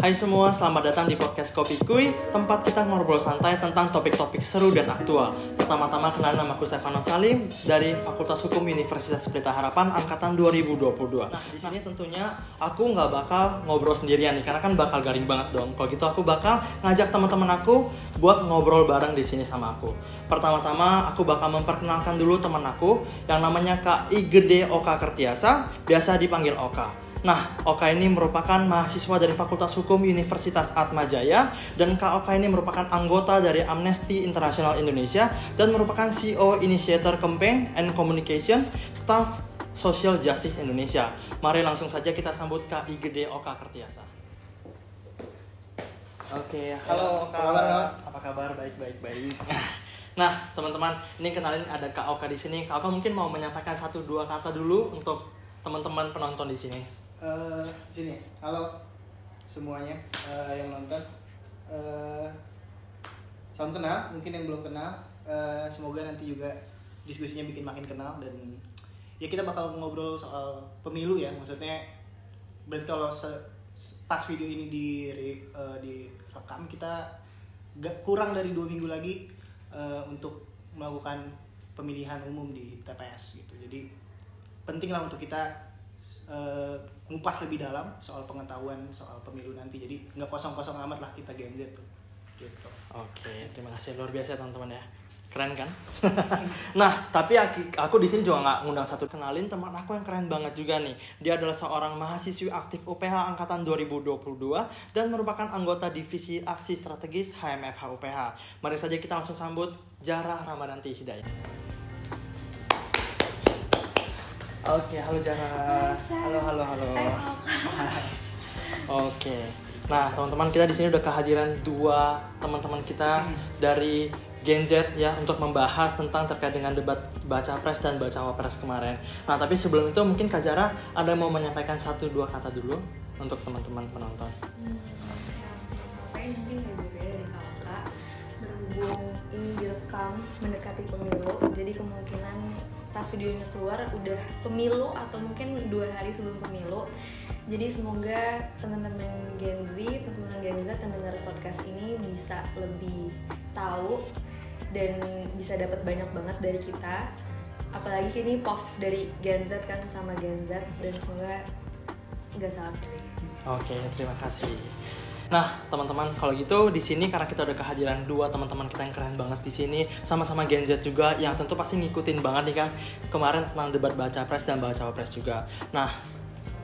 Hai semua, selamat datang di podcast Kopi Kuy, tempat kita ngobrol santai tentang topik-topik seru dan aktual. Pertama-tama kenalin, nama aku Stefano Salim dari Fakultas Hukum Universitas Pelita Harapan angkatan 2022. Nah, di sini tentunya aku nggak bakal ngobrol sendirian nih, karena kan bakal garing banget dong. Kalau gitu aku bakal ngajak teman-teman aku buat ngobrol bareng di sini sama aku. Pertama-tama aku bakal memperkenalkan dulu teman aku yang namanya Kak Igede Oka Kertiasa, biasa dipanggil Oka. Nah, Oka ini merupakan mahasiswa dari Fakultas Hukum Universitas Atmajaya, dan Kak Oka ini merupakan anggota dari Amnesty International Indonesia dan merupakan CEO Initiator Campaign and Communication Staff Social Justice Indonesia. Mari langsung saja kita sambut Kak Igede Oka Kertiasa. Oke, halo Oka. Apa kabar? Baik. Nah, teman-teman, ini kenalin ada Kak Oka di sini. Kak Oka mungkin mau menyampaikan 1-2 kata dulu untuk teman-teman penonton di sini. Sini, halo semuanya yang nonton. Salam kenal, mungkin yang belum kenal. Semoga nanti juga diskusinya bikin makin kenal, dan ya kita bakal ngobrol soal pemilu ya. Maksudnya berarti kalau pas video ini direkam, kita gak kurang dari 2 minggu lagi untuk melakukan pemilihan umum di TPS gitu. Jadi penting lah untuk kita ngupas lebih dalam soal pengetahuan soal pemilu nanti. Jadi nggak kosong-kosong amat lah kita Gen Z tuh gitu. Oke, terima kasih, luar biasa teman-teman ya, keren kan? Nah, tapi aku di sini juga nggak ngundang satu, kenalin teman aku yang keren banget juga nih. Dia adalah seorang mahasiswi aktif UPH angkatan 2022 dan merupakan anggota divisi aksi strategis HMFH UPH. Mari saja kita langsung sambut Jarah Ramadanti Hidayat. Oke, halo Jarah. Halo. Oke. Nah, teman-teman, kita di sini udah kehadiran 2 teman-teman kita dari Gen Z ya, untuk membahas tentang terkait dengan debat baca pres dan bacawa pres kemarin. Nah, tapi sebelum itu mungkin Kak Jarah ada mau menyampaikan 1-2 kata dulu untuk teman-teman penonton. Sampai mungkin gak berbeda dari kakak, berhubung ini direkam mendekati pemilu, jadi kemungkinan pas videonya keluar udah pemilu atau mungkin 2 hari sebelum pemilu. Jadi semoga teman-teman Gen Z yang dengar podcast ini bisa lebih tahu dan bisa dapat banyak banget dari kita. Apalagi ini POV dari Gen Z kan sama Gen Z, dan semoga nggak salah pilih. Oke, terima kasih. Nah, teman-teman, kalau gitu di sini karena kita udah kehadiran 2 teman-teman kita yang keren banget di sini, sama-sama Gen Z juga, yang tentu pasti ngikutin banget nih kan kemarin tentang debat baca pres dan bacawa pres juga. Nah,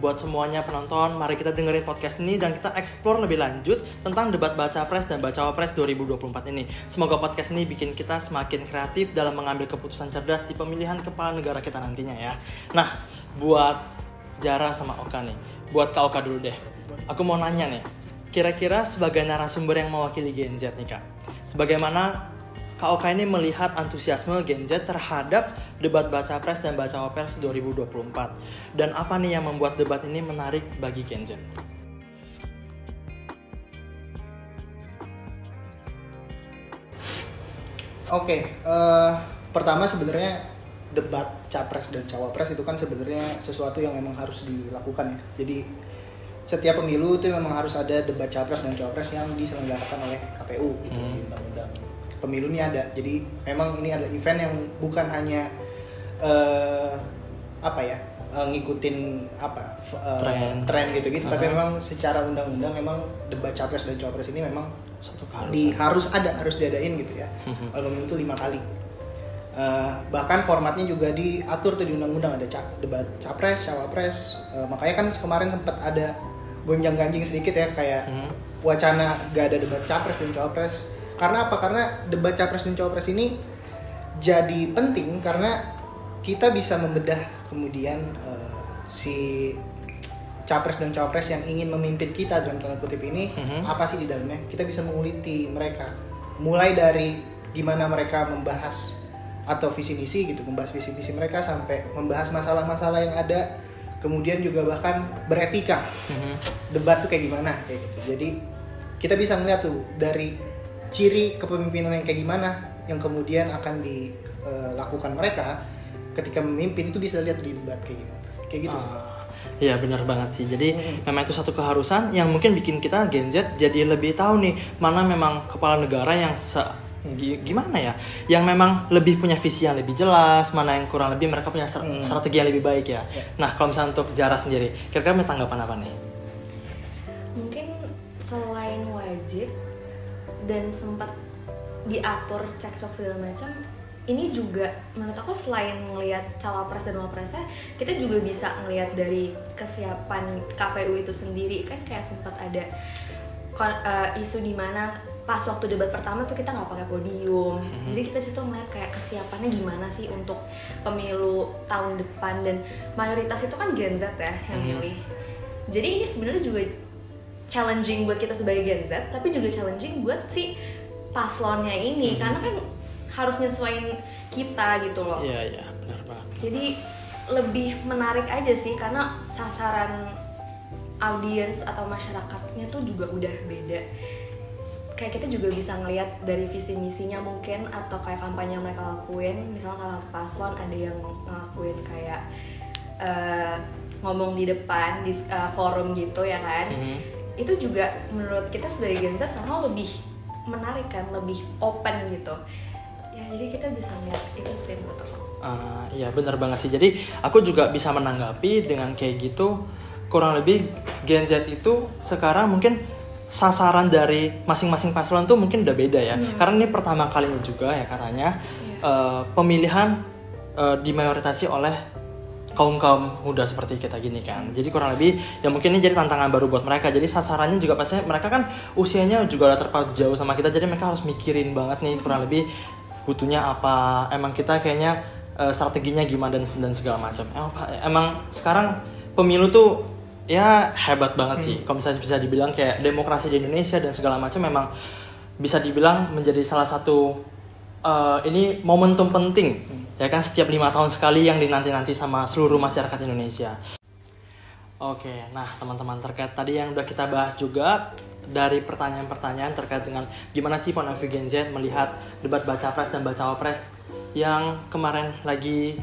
buat semuanya penonton, mari kita dengerin podcast ini dan kita explore lebih lanjut tentang debat baca pres dan bacawa pres 2024 ini. Semoga podcast ini bikin kita semakin kreatif dalam mengambil keputusan cerdas di pemilihan kepala negara kita nantinya ya. Nah, buat Jarah sama Oka nih, buat Kak Oka dulu deh. Aku mau nanya nih, kira-kira sebagai narasumber yang mewakili Gen Z nih Kak, sebagaimana Kak Oka ini melihat antusiasme Gen Z terhadap debat baca pres dan bacawa pres 2024, dan apa nih yang membuat debat ini menarik bagi Gen Z? Oke, pertama sebenarnya debat capres dan cawapres itu kan sebenarnya sesuatu yang memang harus dilakukan ya. Jadi setiap pemilu itu memang harus ada debat capres dan cawapres yang diselenggarakan oleh KPU gitu, di undang-undang pemilu ini ada. Jadi memang ini adalah event yang bukan hanya ngikutin tren gitu-gitu, tapi memang secara undang-undang memang debat capres dan cawapres ini memang harus diadain gitu ya. Kalau itu 5 kali. Bahkan formatnya juga diatur tuh di undang-undang, ada debat capres, cawapres. Makanya kan kemarin sempat ada gonjang-ganjing sedikit ya, kayak wacana gak ada debat capres dan cawapres. Karena apa? Karena debat capres dan cawapres ini jadi penting karena kita bisa membedah kemudian si capres dan cawapres yang ingin memimpin kita dalam tanda kutip ini apa sih di dalamnya. Kita bisa menguliti mereka, mulai dari gimana mereka membahas atau visi misi gitu, membahas visi misi mereka sampai membahas masalah-masalah yang ada, kemudian juga bahkan beretika. Debat tuh kayak gimana kayak gitu. Jadi kita bisa melihat tuh dari ciri kepemimpinan yang kayak gimana yang kemudian akan dilakukan mereka ketika memimpin, itu bisa lihat di debat kayak gimana. Kayak gitu. Iya benar banget sih. Jadi memang itu satu keharusan yang mungkin bikin kita Gen Z jadi lebih tahu nih mana memang kepala negara yang gimana ya, yang memang lebih punya visi yang lebih jelas, mana yang kurang lebih mereka punya strategi yang lebih baik ya. Nah kalau misalnya untuk Zahra sendiri, kira-kira punya tanggapan apa nih? Mungkin selain wajib dan sempat diatur cekcok segala macam, ini juga menurut aku selain ngelihat cawapres dan wapresnya, kita juga bisa ngelihat dari kesiapan KPU itu sendiri. Kan kayak sempat ada isu di mana pas waktu debat pertama tuh kita nggak pakai podium. Jadi kita disitu melihat kayak kesiapannya gimana sih untuk pemilu tahun depan, dan mayoritas itu kan Gen Z ya yang milih. Jadi ini sebenarnya juga challenging buat kita sebagai Gen Z, tapi juga challenging buat si paslonnya ini, karena kan harus nyesuaiin kita gitu loh. Iya, benar banget. Jadi lebih menarik aja sih, karena sasaran audiens atau masyarakatnya tuh juga udah beda. Kayak kita juga bisa ngelihat dari visi misinya mungkin, atau kayak kampanye yang mereka lakuin. Misalnya salah satu paslon ada yang ngelakuin kayak ngomong di depan di forum gitu ya kan. Itu juga menurut kita sebagai Gen Z sama lebih menarik kan, lebih open gitu. Ya, jadi kita bisa lihat itu sih menurut aku. Iya benar banget sih. Jadi aku juga bisa menanggapi dengan kayak gitu. Kurang lebih Gen Z itu sekarang mungkin sasaran dari masing-masing paslon tuh mungkin udah beda ya. Karena ini pertama kalinya juga ya katanya pemilihan dimayoritasi oleh kaum muda seperti kita gini kan. Jadi kurang lebih ya mungkin ini jadi tantangan baru buat mereka. Jadi sasarannya juga pastinya mereka kan usianya juga udah terpaut jauh sama kita. Jadi mereka harus mikirin banget nih kurang lebih butuhnya apa, emang kita kayaknya strateginya gimana dan segala macam. Emang sekarang pemilu tuh ya hebat banget sih. Kalau misalnya bisa dibilang kayak demokrasi di Indonesia dan segala macam memang bisa dibilang menjadi salah satu ini momentum penting ya kan, setiap 5 tahun sekali yang dinanti-nanti sama seluruh masyarakat Indonesia. Oke, nah teman-teman, terkait tadi yang udah kita bahas juga dari pertanyaan-pertanyaan terkait dengan gimana sih point of view Gen Z melihat debat baca pres dan baca wapres yang kemarin lagi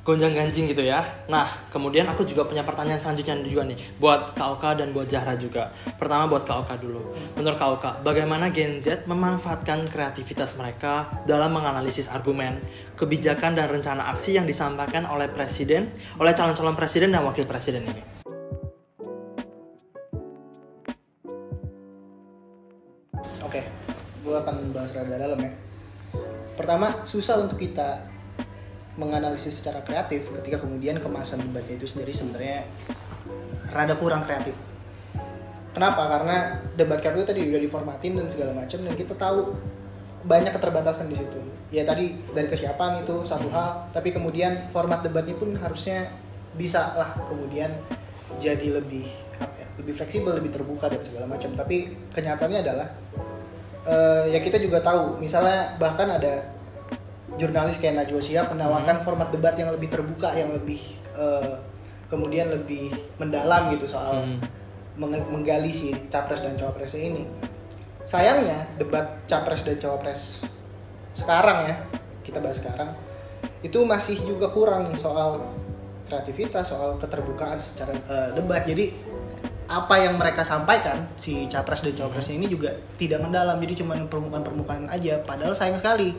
gonjang-ganjing gitu ya. Nah, kemudian aku juga punya pertanyaan selanjutnya juga nih buat Kak Oka dan buat Zahra juga. Pertama buat Kak Oka dulu. Menurut Kak Oka, bagaimana Gen Z memanfaatkan kreativitas mereka dalam menganalisis argumen, kebijakan dan rencana aksi yang disampaikan oleh calon-calon presiden dan wakil presiden ini? Oke, gue akan bahas rada dalam ya. Pertama, susah untuk kita menganalisis secara kreatif ketika kemudian kemasan debatnya itu sendiri sebenarnya rada kurang kreatif. Kenapa? Karena debat KPU tadi udah diformatin dan segala macam, dan kita tahu banyak keterbatasan di situ. Ya tadi dari kesiapan itu satu hal, tapi kemudian format debatnya pun harusnya bisa lah kemudian jadi lebih fleksibel, lebih terbuka dan segala macam. Tapi kenyataannya adalah ya kita juga tahu, misalnya bahkan ada jurnalis kayak Najwa Shihab menawarkan format debat yang lebih terbuka, yang lebih kemudian lebih mendalam gitu soal menggali si capres dan cawapresnya ini. Sayangnya debat capres dan cawapres sekarang ya, kita bahas sekarang, itu masih juga kurang nih soal kreativitas, soal keterbukaan secara debat. Jadi apa yang mereka sampaikan si capres dan cawapresnya ini juga tidak mendalam, jadi cuma permukaan-permukaan aja. Padahal sayang sekali,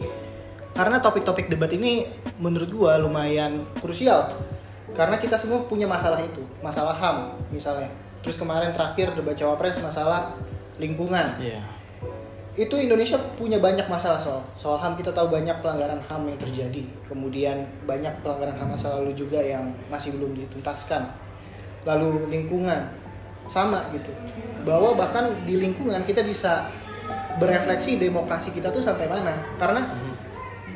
karena topik-topik debat ini menurut gua lumayan krusial. Karena kita semua punya masalah itu, masalah HAM misalnya. Terus kemarin terakhir debat cawapres masalah lingkungan. Itu Indonesia punya banyak masalah soal HAM. Kita tahu banyak pelanggaran HAM yang terjadi. Kemudian banyak pelanggaran HAM masa lalu juga yang masih belum dituntaskan. Lalu lingkungan sama gitu. Bahwa bahkan di lingkungan kita bisa berefleksi demokrasi kita tuh sampai mana. Karena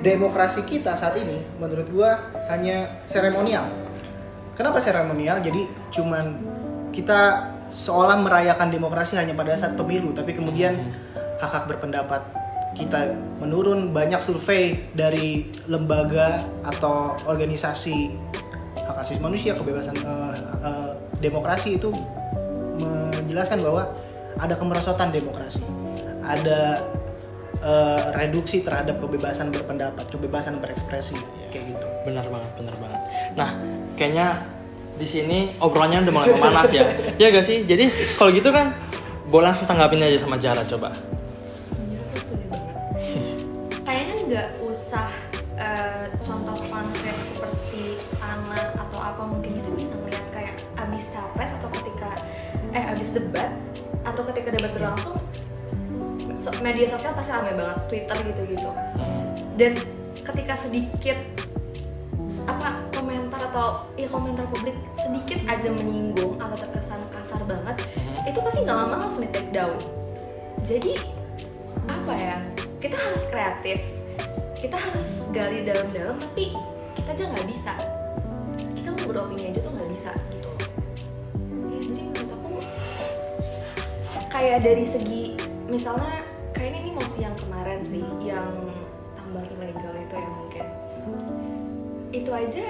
demokrasi kita saat ini menurut gua hanya seremonial. Kenapa seremonial? Jadi cuman kita seolah merayakan demokrasi hanya pada saat pemilu, tapi kemudian hak-hak berpendapat kita menurun. Banyak survei dari lembaga atau organisasi hak asasi manusia, kebebasan demokrasi itu menjelaskan bahwa ada kemerosotan demokrasi, ada reduksi terhadap kebebasan berpendapat, kebebasan berekspresi, kayak gitu. Benar banget. Nah, kayaknya di sini obrolannya udah mulai memanas ya. Ya gak sih? Jadi kalau gitu kan boleh langsung tanggapin aja sama Zara coba. Aku setuju banget. Kayaknya nggak usah contoh konkret seperti Ana atau apa, mungkin itu bisa melihat kayak abis capres atau ketika abis debat atau ketika debat berlangsung, media sosial pasti ramai banget, Twitter gitu-gitu. Dan ketika sedikit komentar atau komentar publik sedikit aja menyinggung atau terkesan kasar banget, itu pasti nggak lama langsung di take down. Jadi apa ya, kita harus kreatif, kita harus gali dalam-dalam, tapi kita aja nggak bisa, kita mau beropini aja tuh nggak bisa gitu loh. Ya jadi menurut aku kayak dari segi misalnya kayaknya ini mosi yang kemarin sih, yang tambang ilegal itu ya, mungkin itu aja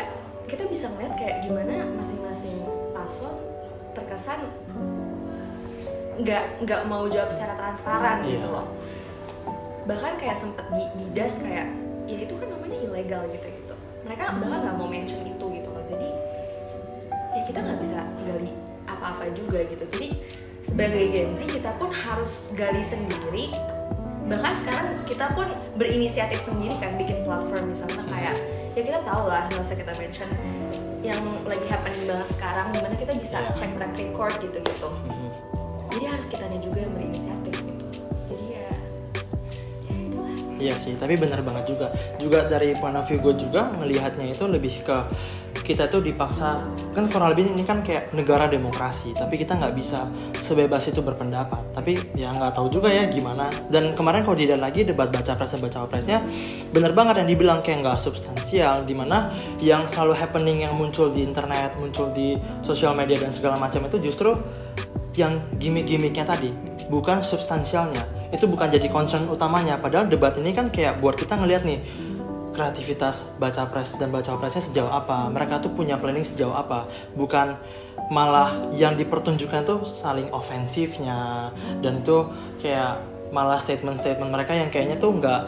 kita bisa ngeliat kayak gimana masing-masing paslon terkesan nggak mau jawab secara transparan gitu loh. Bahkan kayak sempet didas kayak ya itu kan namanya ilegal gitu. Mereka bahkan nggak mau mention itu gitu loh. Jadi ya kita nggak bisa gali apa-apa juga gitu. Jadi sebagai Gen Z kita pun harus gali sendiri. Bahkan sekarang kita pun berinisiatif sendiri kan, bikin platform misalnya kayak ya kita tahu lah, nggak usah kita mention yang lagi happening banget sekarang, dimana kita bisa check track record gitu-gitu. Jadi harus kitanya juga yang berinisiatif gitu. Jadi ya itulah. Iya sih, tapi benar banget juga dari point of view gue juga ngelihatnya itu lebih ke kita tuh dipaksa, kan kurang lebih ini kan kayak negara demokrasi, tapi kita nggak bisa sebebas itu berpendapat. Tapi ya nggak tahu juga ya gimana. Dan kemarin kalau dilihat lagi debat baca presnya, bener banget yang dibilang kayak nggak substansial, dimana yang selalu happening yang muncul di internet, muncul di sosial media dan segala macam itu justru yang gimmick-gimmicknya tadi, bukan substansialnya. Itu bukan jadi concern utamanya. Padahal debat ini kan kayak buat kita ngelihat nih kreativitas baca pres dan baca presnya sejauh apa, mereka tuh punya planning sejauh apa, bukan malah yang dipertunjukkan tuh saling ofensifnya, dan itu kayak malah statement-statement mereka yang kayaknya tuh nggak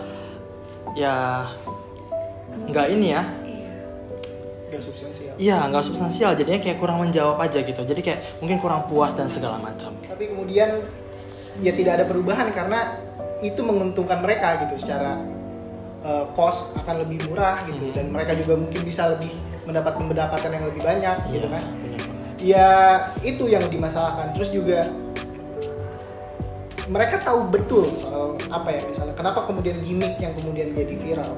ini ya, nggak substansial. Iya, nggak substansial, jadinya kayak kurang menjawab aja gitu, jadi kayak mungkin kurang puas dan segala macam. Tapi kemudian ya tidak ada perubahan karena itu menguntungkan mereka gitu, secara cost akan lebih murah gitu, dan mereka juga mungkin bisa lebih mendapat pendapatan yang lebih banyak gitu kan. Ya itu yang dimasalahkan. Terus juga mereka tahu betul soal apa ya, misalnya kenapa kemudian gimmick yang kemudian jadi viral,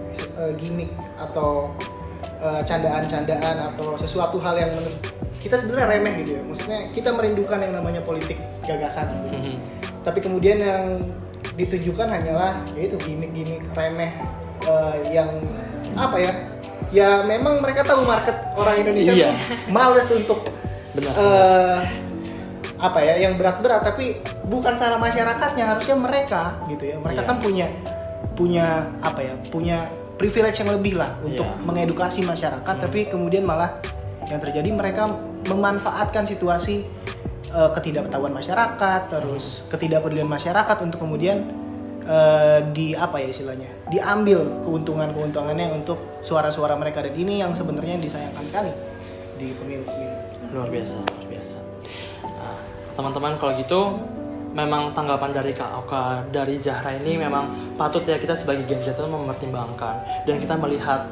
gimmick atau candaan-candaan atau sesuatu hal yang menurut kita sebenarnya remeh gitu ya. Maksudnya kita merindukan yang namanya politik gagasan gitu. Tapi kemudian yang ditunjukkan hanyalah yaitu gimmick-gimmick remeh yang apa ya? Ya memang mereka tahu market orang Indonesia males untuk apa ya, yang berat-berat, tapi bukan salah masyarakatnya, harusnya mereka gitu ya. Mereka kan punya apa ya? Punya privilege yang lebih lah untuk mengedukasi masyarakat, tapi kemudian malah yang terjadi mereka memanfaatkan situasi ketidaktahuan masyarakat, terus ketidakpedulian masyarakat untuk kemudian diambil keuntungannya untuk suara-suara mereka, dan ini yang sebenarnya disayangkan sekali di pemilu-pemilu. Luar biasa. Nah, teman-teman kalau gitu memang tanggapan dari Kak Oka, dari Zahra ini memang patut ya kita sebagai Gen Z itu mempertimbangkan, dan kita melihat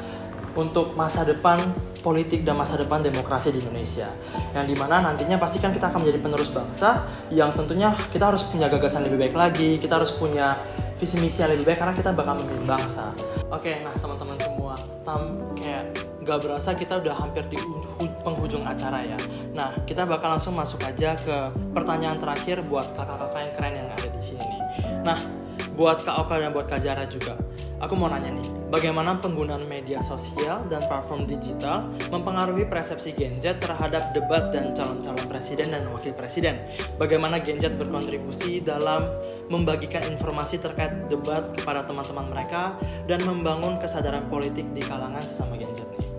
untuk masa depan politik dan masa depan demokrasi di Indonesia, yang dimana nantinya pasti kan kita akan menjadi penerus bangsa, yang tentunya kita harus punya gagasan lebih baik lagi, kita harus punya visi misi yang lebih baik karena kita bakal memimpin bangsa. Oke, nah teman-teman semua, kayak gak berasa kita udah hampir di penghujung acara ya. Nah, kita bakal langsung masuk aja ke pertanyaan terakhir buat kakak-kakak yang keren yang ada di sini nih. Nah, buat Kak Oka dan buat Kak Zahra juga, aku mau nanya nih, bagaimana penggunaan media sosial dan platform digital mempengaruhi persepsi Gen Z terhadap debat dan calon-calon presiden dan wakil presiden? Bagaimana Gen Z berkontribusi dalam membagikan informasi terkait debat kepada teman-teman mereka dan membangun kesadaran politik di kalangan sesama Gen Z nih?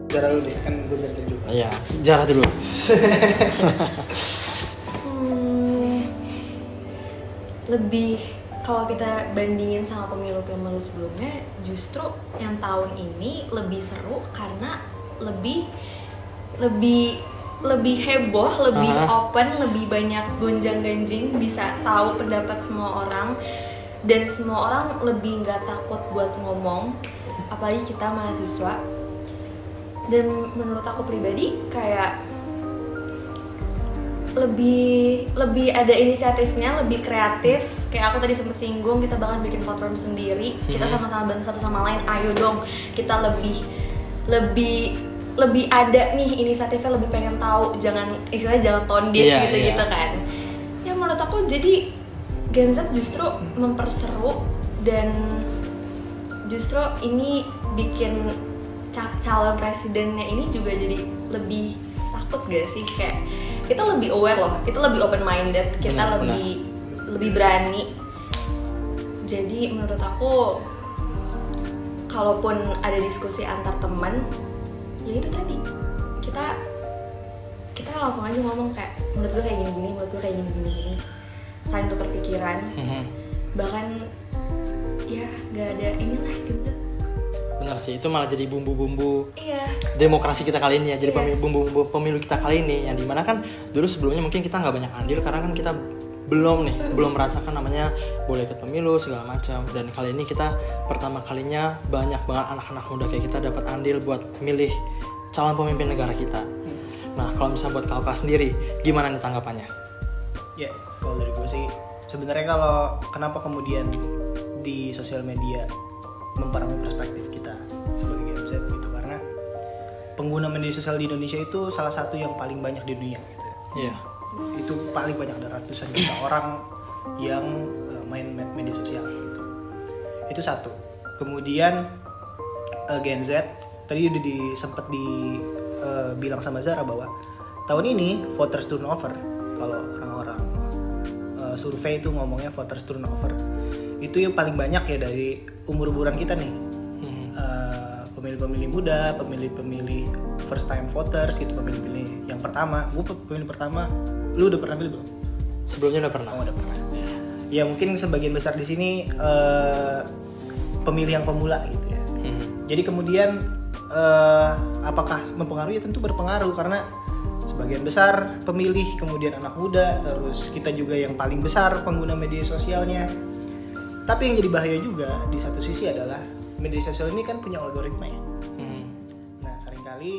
Zahra dulu deh, kan gue dari dulu. Iya, Zahra dulu. Lebih kalau kita bandingin sama pemilu-pemilu sebelumnya, justru yang tahun ini lebih seru karena lebih heboh, lebih open, lebih banyak gonjang-ganjing, bisa tahu pendapat semua orang, dan semua orang lebih nggak takut buat ngomong, apalagi kita mahasiswa. Dan menurut aku pribadi kayak lebih ada inisiatifnya, lebih kreatif. Kayak aku tadi sempat singgung, kita bahkan bikin platform sendiri, kita sama-sama bantu satu sama lain. Ayo dong, kita lebih ada nih inisiatifnya, lebih pengen tahu, jangan tondit gitu kan. Ya menurut aku jadi Gen Z justru memperseru, dan justru ini bikin calon presidennya ini juga jadi lebih takut gak sih? Kayak kita lebih aware loh, kita lebih open minded, kita lebih berani. Jadi menurut aku, kalaupun ada diskusi antar teman, ya itu tadi, kita langsung aja ngomong kayak, menurut gue kayak gini-gini, menurut gue kayak gini-gini, saling tukar pikiran. Bahkan ya gak ada inilah gitu. Benar sih, itu malah jadi bumbu-bumbu demokrasi kita kali ini ya. Jadi bumbu-bumbu pemilu kita kali ini, yang dimana kan dulu sebelumnya mungkin kita nggak banyak andil karena kan kita belum merasakan namanya boleh ikut pemilu segala macam. Dan kali ini kita pertama kalinya banyak banget anak-anak muda kayak kita dapat andil buat milih calon pemimpin negara kita. Nah, kalau misalnya buat Kalka sendiri, gimana nih tanggapannya? Ya, kalau dari gue sih sebenarnya, kalau kenapa kemudian di sosial media mempengaruhi perspektif kita sebagai Gen Z gitu, karena pengguna media sosial di Indonesia itu salah satu yang paling banyak di dunia gitu. Iya. Itu paling banyak, ada ratusan juta orang yang main media sosial gitu. Itu satu. Kemudian Gen Z tadi udah sempat bilang sama Zara bahwa tahun ini voters turnover, kalau orang-orang survei itu ngomongnya voters turnover, itu yang paling banyak ya dari umur-umuran kita nih. Pemilih-pemilih muda, pemilih-pemilih first time voters gitu, pemilih-pemilih yang pertama. Gue pemilih pertama. Lu udah pernah pilih belum? Sebelumnya udah pernah. Oh, udah pernah. Ya mungkin sebagian besar di sini pemilih yang pemula gitu ya. Jadi kemudian apakah mempengaruhi? Ya tentu berpengaruh, karena sebagian besar pemilih kemudian anak muda, terus kita juga yang paling besar pengguna media sosialnya. Tapi yang jadi bahaya juga di satu sisi adalah media sosial ini kan punya algoritma ya. Nah seringkali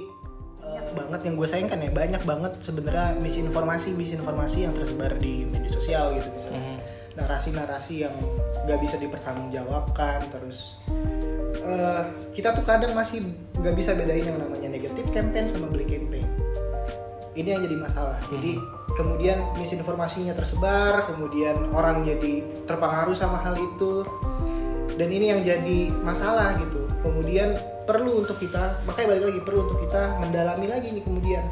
banget yang gue sayangkan ya, banyak banget sebenarnya misinformasi yang tersebar di media sosial gitu misalnya. Narasi-narasi yang gak bisa dipertanggungjawabkan, terus kita tuh kadang masih gak bisa bedain yang namanya negatif campaign sama black campaign. Ini yang jadi masalah. Jadi kemudian misinformasinya tersebar, kemudian orang jadi terpengaruh sama hal itu, dan ini yang jadi masalah gitu. Kemudian perlu untuk kita, makanya balik lagi, perlu untuk kita mendalami lagi nih, kemudian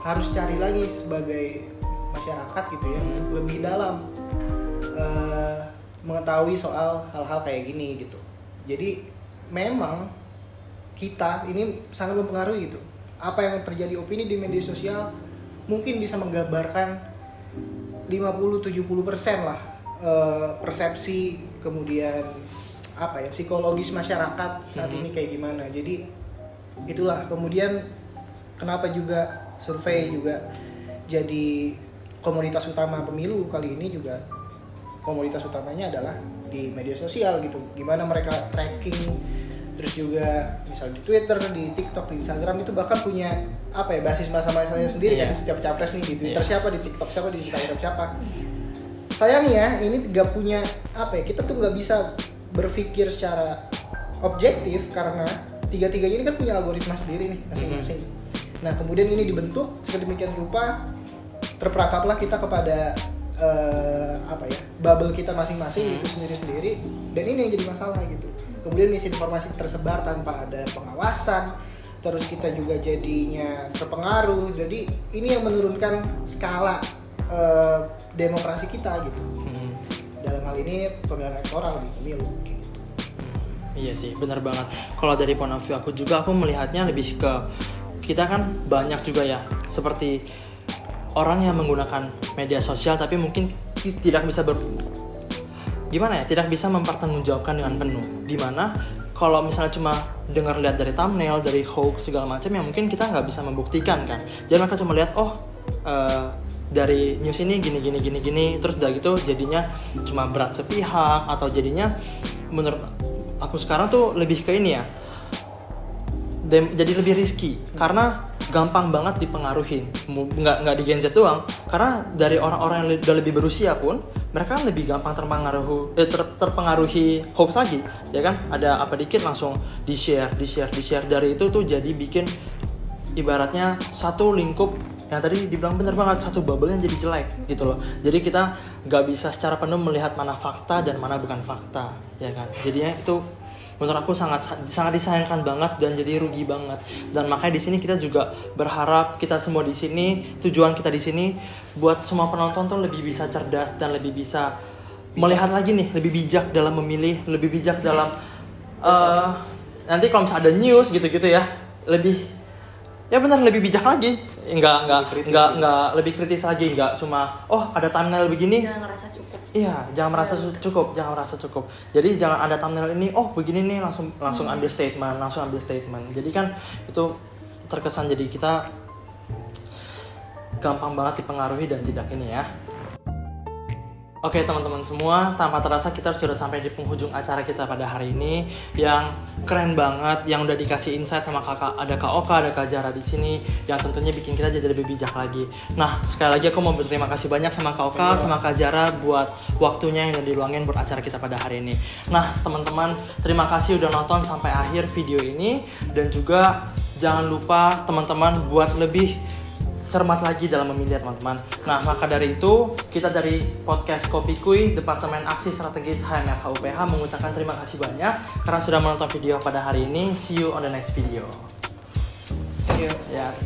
harus cari lagi sebagai masyarakat gitu ya, untuk lebih dalam mengetahui soal hal-hal kayak gini gitu. Jadi memang kita ini sangat mempengaruhi gitu. Apa yang terjadi opini di media sosial mungkin bisa menggambarkan 50-70% lah persepsi, kemudian apa ya, psikologis masyarakat saat ini kayak gimana. Jadi itulah kemudian kenapa juga survei juga jadi komoditas utama pemilu kali ini. Juga komoditas utamanya adalah di media sosial gitu. Gimana mereka tracking, terus juga misal di Twitter, di TikTok, di Instagram itu bahkan punya apa ya, basis masa-masanya sendiri kan. Setiap capres nih di Twitter siapa, di TikTok siapa, di Instagram siapa. Sayangnya ini gak punya apa ya, kita tuh gak bisa berpikir secara objektif karena tiga-tiganya ini kan punya algoritma sendiri nih masing-masing. Nah kemudian ini dibentuk sedemikian rupa, terperangkaplah kita kepada apa ya, bubble kita masing-masing itu sendiri-sendiri, dan ini yang jadi masalah gitu. Kemudian misinformasi tersebar tanpa ada pengawasan, terus kita juga jadinya terpengaruh. Jadi ini yang menurunkan skala demokrasi kita gitu. Dalam hal ini pemilihan elektoral di pemilu gitu. Iya sih, benar banget. Kalau dari point of view aku juga, aku melihatnya lebih ke kita kan banyak juga ya, seperti orang yang menggunakan media sosial tapi mungkin tidak bisa gimana ya, tidak bisa mempertanggungjawabkan dengan penuh. Dimana kalau misalnya cuma dengar lihat dari thumbnail, dari hoax segala macam, ya mungkin kita nggak bisa membuktikan kan. Jadi mereka cuma lihat dari news ini gini, terus udah gitu jadinya cuma berat sepihak, atau jadinya menurut aku sekarang tuh lebih ke ini ya, jadi lebih risky karena gampang banget dipengaruhi. Nggak di Gen Z doang, karena dari orang-orang yang udah lebih berusia pun mereka kan lebih gampang terpengaruhi hoax lagi, ya kan? Ada apa dikit langsung di share. Dari itu tuh jadi bikin ibaratnya satu lingkup yang tadi dibilang bener banget, satu bubble yang jadi jelek gitu loh. Jadi kita nggak bisa secara penuh melihat mana fakta dan mana bukan fakta, ya kan? Jadinya itu menurut aku sangat disayangkan banget dan jadi rugi banget. Dan makanya di sini kita juga berharap kita semua di sini, tujuan kita di sini buat semua penonton tuh lebih bisa cerdas dan lebih bisa melihat lagi nih, lebih bijak dalam memilih, lebih bijak dalam nanti kalau misalnya ada news gitu-gitu ya, lebih ya benar lebih bijak lagi, enggak lebih kritis lagi, enggak cuma ada thumbnail begini. Jangan ngerasa cukup. Iya, jangan merasa cukup. Jadi jangan ada thumbnail ini, begini nih langsung ambil statement. Jadi kan itu terkesan jadi kita gampang banget dipengaruhi dan tidak ini ya. Oke teman-teman semua, tanpa terasa kita sudah sampai di penghujung acara kita pada hari ini yang keren banget, yang udah dikasih insight sama kakak, ada Kak Oka, ada Kak Jara di sini, yang tentunya bikin kita jadi lebih bijak lagi. Nah sekali lagi aku mau berterima kasih banyak sama Kak Oka, sama Kak Jara buat waktunya yang udah diluangin buat acara kita pada hari ini. Nah teman-teman, terima kasih udah nonton sampai akhir video ini, dan juga jangan lupa teman-teman buat lebih cermat lagi dalam memilih teman-teman. Nah maka dari itu kita dari podcast Kopi Kui Departemen Aksi Strategis HMFH UPH mengucapkan terima kasih banyak karena sudah menonton video pada hari ini. See you on the next video. Thank you. Ya.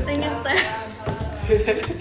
Thank you, Steph.